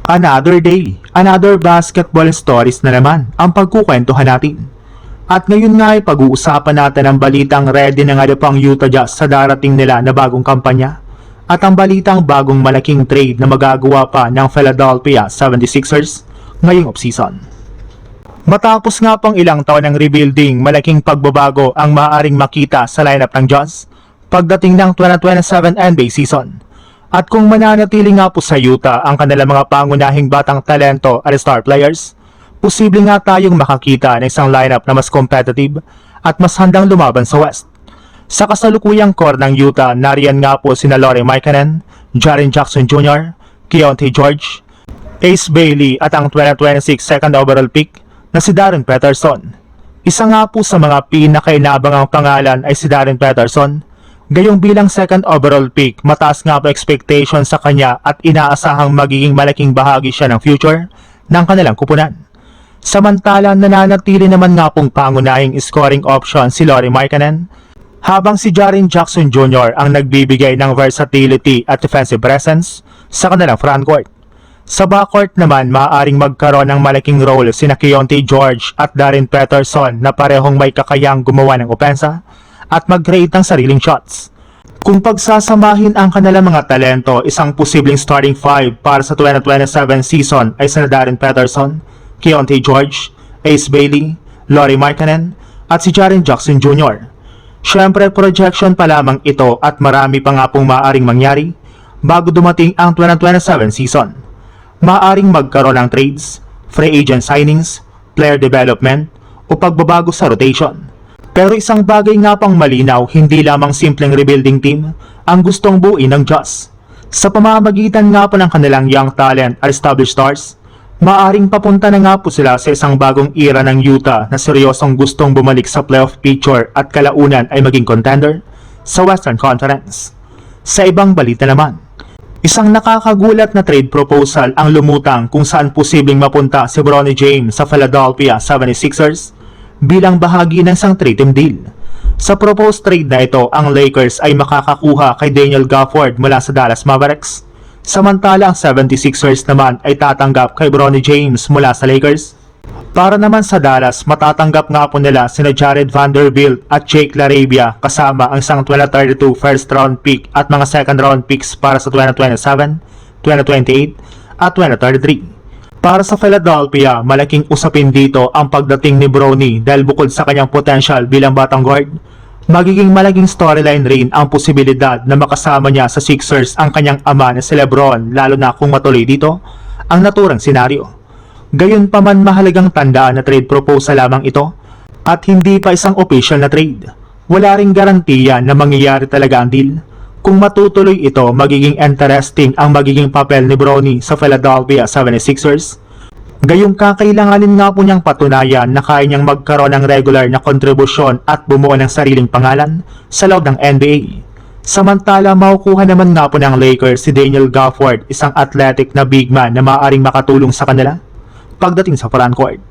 Another day, another basketball stories na naman ang pagkukwentuhan natin. At ngayon nga ay pag-uusapan natin ang balitang ready na nga pang Utah Jazz sa darating nila na bagong kampanya at ang balitang bagong malaking trade na magagawa pa ng Philadelphia 76ers ngayong offseason. Matapos nga pang ilang taon ng rebuilding, malaking pagbabago ang maaaring makita sa lineup ng Jazz pagdating ng 2027 NBA season. At kung mananatili nga po sa Utah ang kanilang mga pangunahing batang talento at star players, posible nga tayong makakita ng isang lineup na mas competitive at mas handang lumaban sa West. Sa kasalukuyang core ng Utah, nariyan nga po sina Lauri Markkanen, Jaren Jackson Jr., Keyonte George, Ace Bailey at ang 2026 second overall pick na si Darren Peterson. Isa nga po sa mga pinakainabangang pangalan ay si Darren Peterson. Gayong bilang second overall pick, mataas nga po expectation sa kanya at inaasahang magiging malaking bahagi siya ng future ng kanilang kupunan. Samantala, nananatili naman nga pong pangunahing scoring option si Lauri Markkanen, habang si Jaren Jackson Jr. ang nagbibigay ng versatility at defensive presence sa kanilang frontcourt. Sa backcourt naman, maaaring magkaroon ng malaking role sina Keyonte George at Darren Peterson na parehong may kakayang gumawa ng opensa at mag-create ng sariling shots. Kung pagsasamahin ang kanilang mga talento, isang posibleng starting five para sa 2027 season ay sina Darren Peterson, Keyonte George, Ace Bailey, Lauri Markkanen at si Jaren Jackson Jr. Siyempre, projection pa lamang ito at marami pa nga pong maaaring mangyari bago dumating ang 2027 season. Maaaring magkaroon ng trades, free agent signings, player development o pagbabago sa rotation. Pero isang bagay nga pang malinaw, hindi lamang simpleng rebuilding team ang gustong buuin ng Jazz. Sa pamamagitan nga po ng kanilang young talent at established stars, maaring papunta na nga po sila sa isang bagong era ng Utah na seryosong gustong bumalik sa playoff picture at kalaunan ay maging contender sa Western Conference. Sa ibang balita naman, isang nakakagulat na trade proposal ang lumutang kung saan posibleng mapunta si Bronny James sa Philadelphia 76ers bilang bahagi ng isang 3-team deal. Sa proposed trade na ito, ang Lakers ay makakakuha kay Daniel Gafford mula sa Dallas Mavericks, samantala ang 76ers naman ay tatanggap kay Bronny James mula sa Lakers. Para naman sa Dallas, matatanggap nga po nila sina Jared Vanderbilt at Jake LaRavia kasama ang isang 2032 first round pick at mga second round picks para sa 2027, 2028 at 2033. Para sa Philadelphia, malaking usapin dito ang pagdating ni Bronny dahil bukod sa kanyang potential bilang batang guard, magiging malaking storyline rin ang posibilidad na makasama niya sa Sixers ang kanyang ama na si LeBron, lalo na kung matuloy dito ang naturang senaryo. Gayunpaman, mahalagang tandaan na trade proposal lamang ito at hindi pa isang official na trade. Wala ring garantiya na mangyayari talaga ang deal. Kung matutuloy ito, magiging interesting ang magiging papel ni Bronny sa Philadelphia 76ers. Gayong kakailanganin nga po niyang patunayan na kaya niyang magkaroon ng regular na kontribusyon at bumuo ng sariling pangalan sa loob ng NBA. Samantala, makukuha naman nga po ng Lakers si Daniel Gafford, isang athletic na big man na maaaring makatulong sa kanila pagdating sa frontcourt.